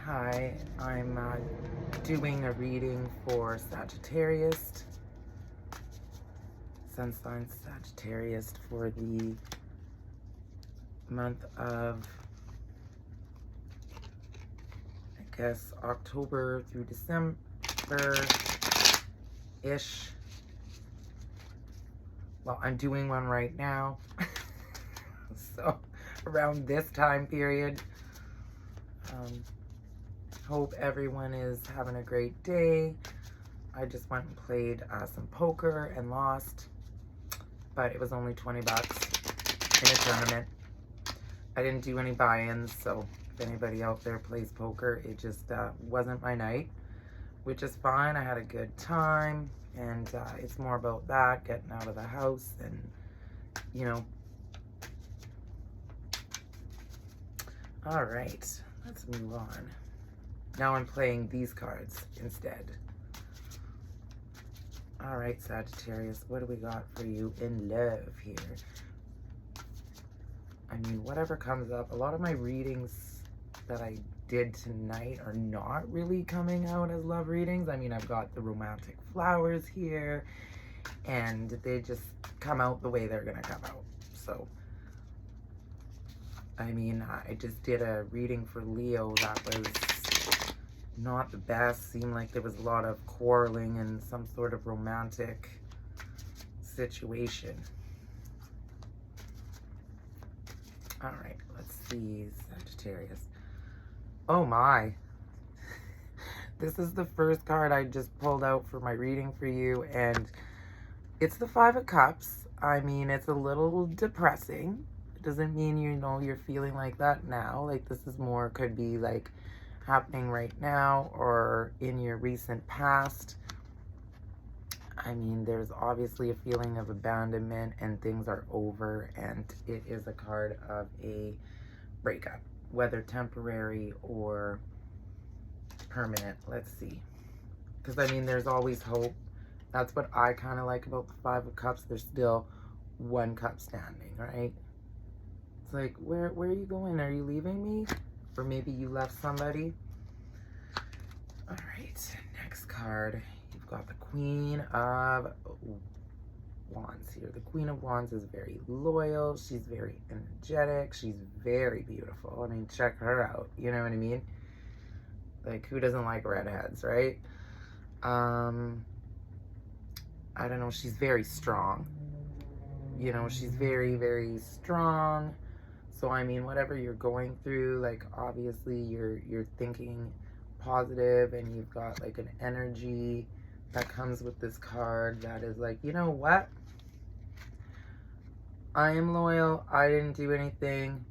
Hi, I'm doing a reading for Sagittarius, Sun sign Sagittarius for the month of, I guess, October through December-ish. Well, I'm doing one right now, so around this time period. Hope everyone is having a great day. I just went and played some poker and lost, but it was only 20 bucks in a tournament. I didn't do any buy-ins, so if anybody out there plays poker, it just wasn't my night, which is fine. I had a good time, and it's more about that, getting out of the house and, you know. All right, let's move on. Now I'm playing these cards instead. All right, Sagittarius, what do we got for you in love here? I mean, whatever comes up. A lot of my readings that I did tonight are not really coming out as love readings. I mean, I've got the romantic flowers here, and they just come out the way they're gonna come out. So, I mean, I just did a reading for Leo that was not the best. Seemed like there was a lot of quarreling and some sort of romantic situation. All right, let's see, Sagittarius. Oh my. This is the first card I just pulled out for my reading for you, and it's the Five of Cups. I mean, it's a little depressing. It doesn't mean, you know, you're feeling like that now. Like, this is more, could be like happening right now or in your recent past. I mean, there's obviously a feeling of abandonment and things are over, and it is a card of a breakup, whether temporary or permanent. Let's see. Because, I mean, there's always hope. That's what I kind of like about the Five of Cups. There's still one cup standing, right? It's like, where are you going? Are you leaving me? Or maybe you left somebody. All right, next card. You've got the Queen of Wands here. The Queen of Wands is very loyal. She's very energetic. She's very beautiful. I mean, check her out. You know what I mean? Like, who doesn't like redheads, right? I don't know. She's very strong. You know, she's very, very strong. So, I mean, whatever you're going through, like, obviously you're thinking positive, and you've got, like, an energy that comes with this card that is like, you know what? I am loyal. I didn't do anything.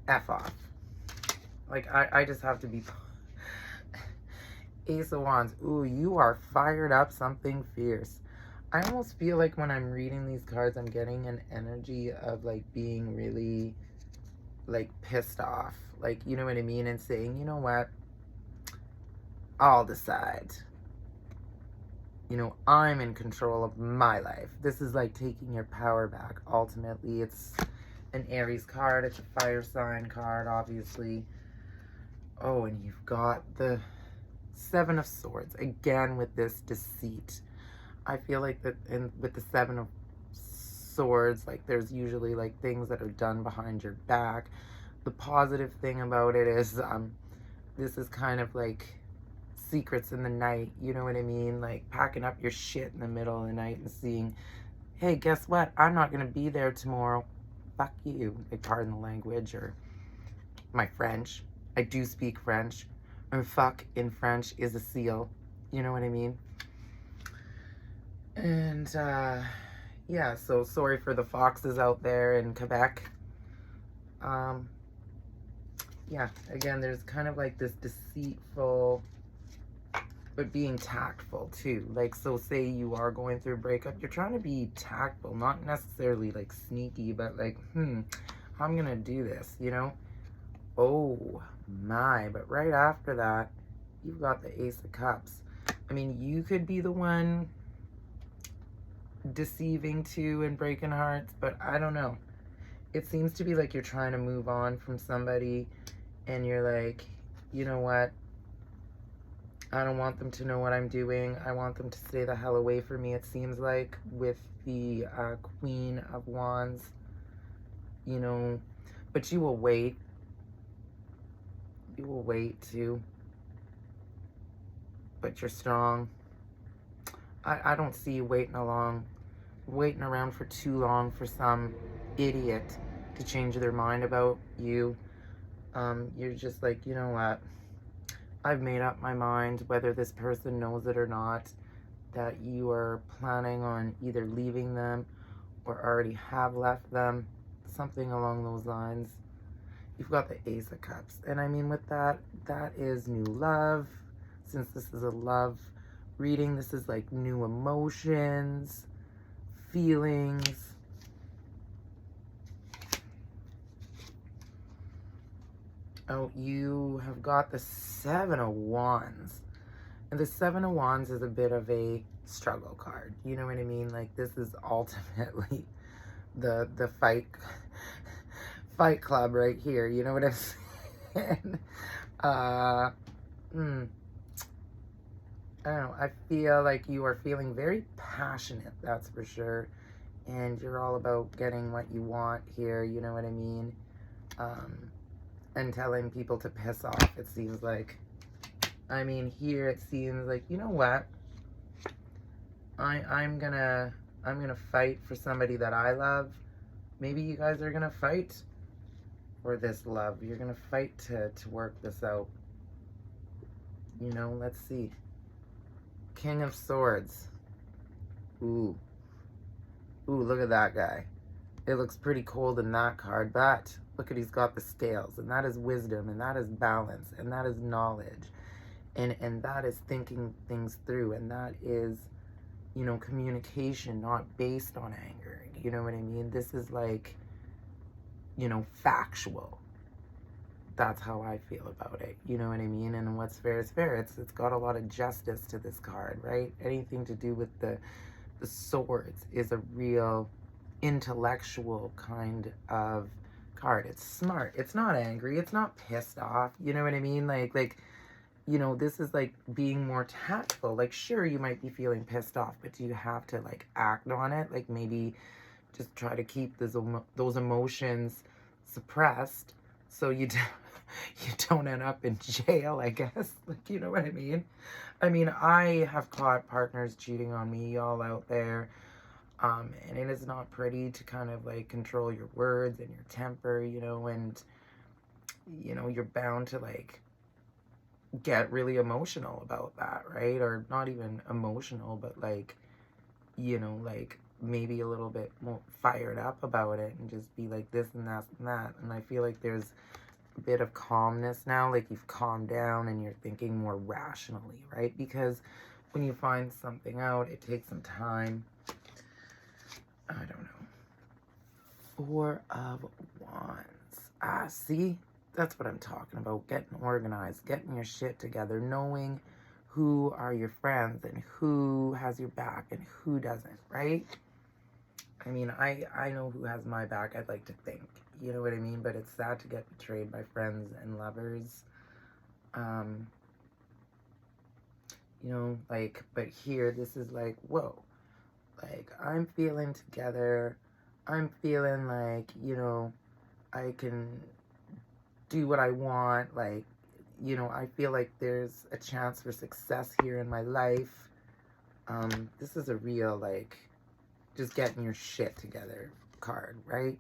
F off. Like, I just have to be... Ace of Wands. Ooh, you are fired up, something fierce. I almost feel like when I'm reading these cards, I'm getting an energy of, like, being really, like, pissed off. Like, you know what I mean? And saying, you know what? I'll decide. You know, I'm in control of my life. This is like taking your power back. Ultimately, it's an Aries card. It's a fire sign card, obviously. Oh, and you've got the Seven of Swords. Again, with this deceit. I feel like that with the Seven of Swords, like, there's usually, like, things that are done behind your back. The positive thing about it is this is kind of like secrets in the night, you know what I mean? Like, packing up your shit in the middle of the night and seeing, hey, guess what? I'm not going to be there tomorrow. Fuck you. Like, pardon the language, or my French. I do speak French. And fuck in French is a seal. You know what I mean? And, yeah, so sorry for the foxes out there in Quebec. Yeah, again, there's kind of like this deceitful, but being tactful too. Like, so say you are going through a breakup, you're trying to be tactful, not necessarily like sneaky, but like, how I'm gonna do this, you know? Oh my, but right after that, you've got the Ace of Cups. I mean, you could be the one deceiving too and breaking hearts, but I don't know. It seems to be like you're trying to move on from somebody, and you're like, you know what? I don't want them to know what I'm doing. I want them to stay the hell away from me, it seems like, with the Queen of Wands, you know. But you will wait. You will wait too. But you're strong. I don't see you waiting around for too long for some idiot to change their mind about you. You're just like, you know what? I've made up my mind, whether this person knows it or not, that you are planning on either leaving them or already have left them, something along those lines. You've got the Ace of Cups. And I mean, with that, that is new love. Since this is a love reading, this is like new emotions, feelings. Oh, you have got the Seven of Wands. And the Seven of Wands is a bit of a struggle card. You know what I mean? Like, this is ultimately the fight club right here. You know what I'm saying? I don't know. I feel like you are feeling very passionate, that's for sure. And you're all about getting what you want here, you know what I mean? And telling people to piss off, it seems like. I mean, here it seems like, you know what? I'm gonna fight for somebody that I love. Maybe you guys are gonna fight for this love. You're gonna fight to work this out. You know, let's see. King of Swords. Ooh. Ooh, look at that guy. It looks pretty cold in that card, but look at, he's got the scales, and that is wisdom, and that is balance, and that is knowledge, and that is thinking things through, and that is, you know, communication not based on anger. You know what I mean? This is like, you know, factual. That's how I feel about it. You know what I mean? And what's fair is fair. It's got a lot of justice to this card, right? Anything to do with the swords is a real intellectual kind of card. It's smart. It's not angry. It's not pissed off. You know what I mean? Like, you know, this is like being more tactful. Like, sure, you might be feeling pissed off, but do you have to like act on it? Like, maybe just try to keep those emotions suppressed so you don't end up in jail, I guess. Like, you know what I mean? I mean, I have caught partners cheating on me, y'all out there. And it is not pretty to kind of like control your words and your temper, you know, and, you know, you're bound to like get really emotional about that, right? Or not even emotional, but like, you know, like maybe a little bit more fired up about it and just be like this and that and that. And I feel like there's a bit of calmness now, like you've calmed down and you're thinking more rationally, right? Because when you find something out, it takes some time. I don't know. Four of Wands. See? That's what I'm talking about. Getting organized, getting your shit together, knowing who are your friends and who has your back and who doesn't, right? I mean, I know who has my back, I'd like to think. You know what I mean? But it's sad to get betrayed by friends and lovers. You know, like, but here, this is like, whoa. Like, I'm feeling together. I'm feeling like, you know, I can do what I want. Like, you know, I feel like there's a chance for success here in my life. This is a real, like, just getting your shit together card, right?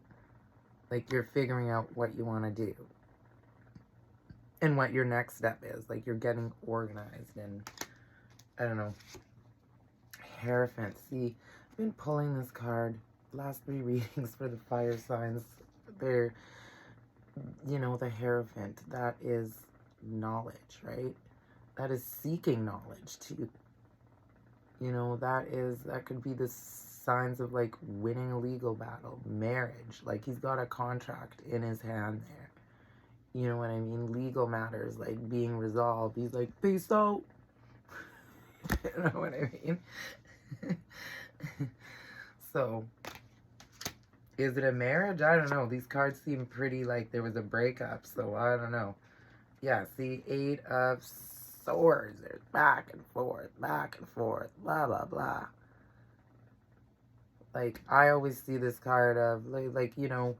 Like, you're figuring out what you want to do. And what your next step is. Like, you're getting organized and, I don't know. Hierophant. See, I've been pulling this card. Last 3 readings for the fire signs. They're, you know, the Hierophant. That is knowledge, right? That is seeking knowledge, too. You know, that could be the signs of, like, winning a legal battle. Marriage. Like, he's got a contract in his hand there. You know what I mean? Legal matters, like, being resolved. He's like, peace out. You know what I mean? So, is it a marriage? I don't know. These cards seem pretty like there was a breakup, so I don't know. Yeah, see, Eight of Swords. There's back and forth, blah, blah, blah. Like, I always see this card of, like you know,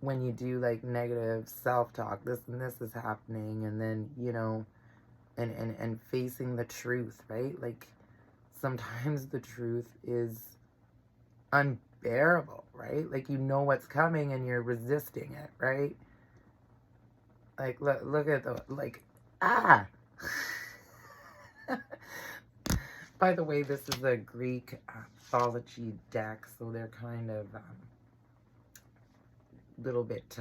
when you do, like, negative self-talk, this and this is happening, and then, you know, and facing the truth, right? Like, sometimes the truth is unbearable, right? Like, you know what's coming and you're resisting it, right? Like, look at the, like, ah! By the way, this is a Greek mythology deck, so they're kind of little bit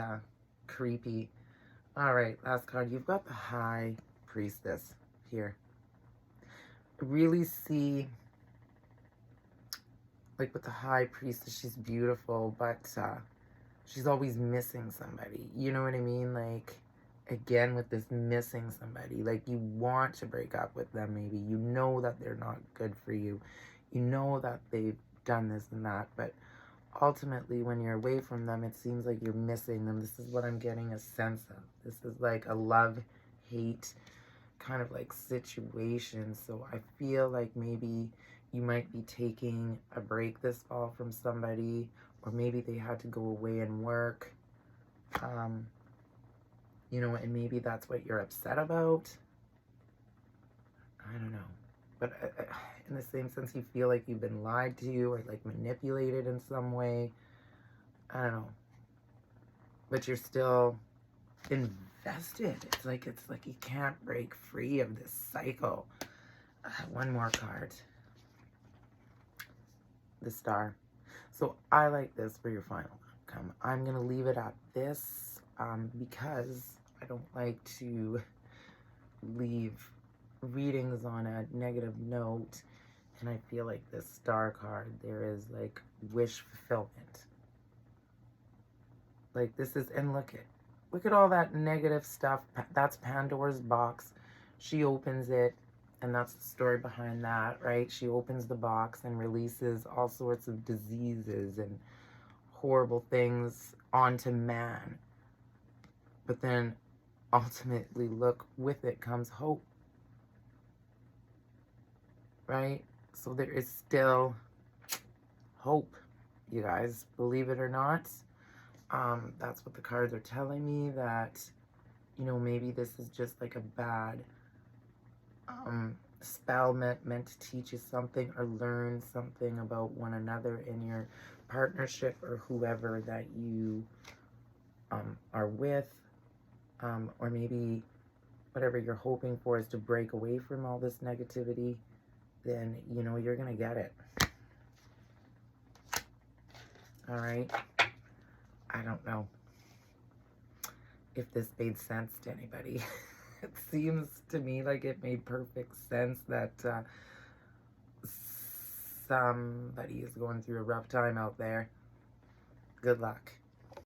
creepy. All right, last card. You've got the High Priestess here. Really see, like with the High Priestess, she's beautiful, but she's always missing somebody. You know what I mean? Like, again, with this missing somebody. Like, you want to break up with them, maybe. You know that they're not good for you. You know that they've done this and that, but ultimately, when you're away from them, it seems like you're missing them. This is what I'm getting a sense of. This is like a love-hate kind of like situation. So I feel like maybe you might be taking a break this fall from somebody, or maybe they had to go away and work. You know, and maybe that's what you're upset about. I don't know. But in the same sense, you feel like you've been lied to or like manipulated in some way. I don't know. But you're still invested. It's like you can't break free of this cycle. One more card. The Star. So I like this for your final outcome. I'm going to leave it at this because I don't like to leave readings on a negative note, and I feel like this Star card, there is like wish fulfillment. Like, this is, and look at all that negative stuff. That's Pandora's box. She opens it, and that's the story behind that, right? She opens the box and releases all sorts of diseases and horrible things onto man. But then ultimately, look, with it comes hope. Right? So there is still hope, you guys, believe it or not. That's what the cards are telling me, that, you know, maybe this is just like a bad spell meant to teach you something or learn something about one another in your partnership or whoever that you are with. Or maybe whatever you're hoping for is to break away from all this negativity. Then, you know, you're going to get it. All right? I don't know if this made sense to anybody. It seems to me like it made perfect sense that somebody is going through a rough time out there. Good luck.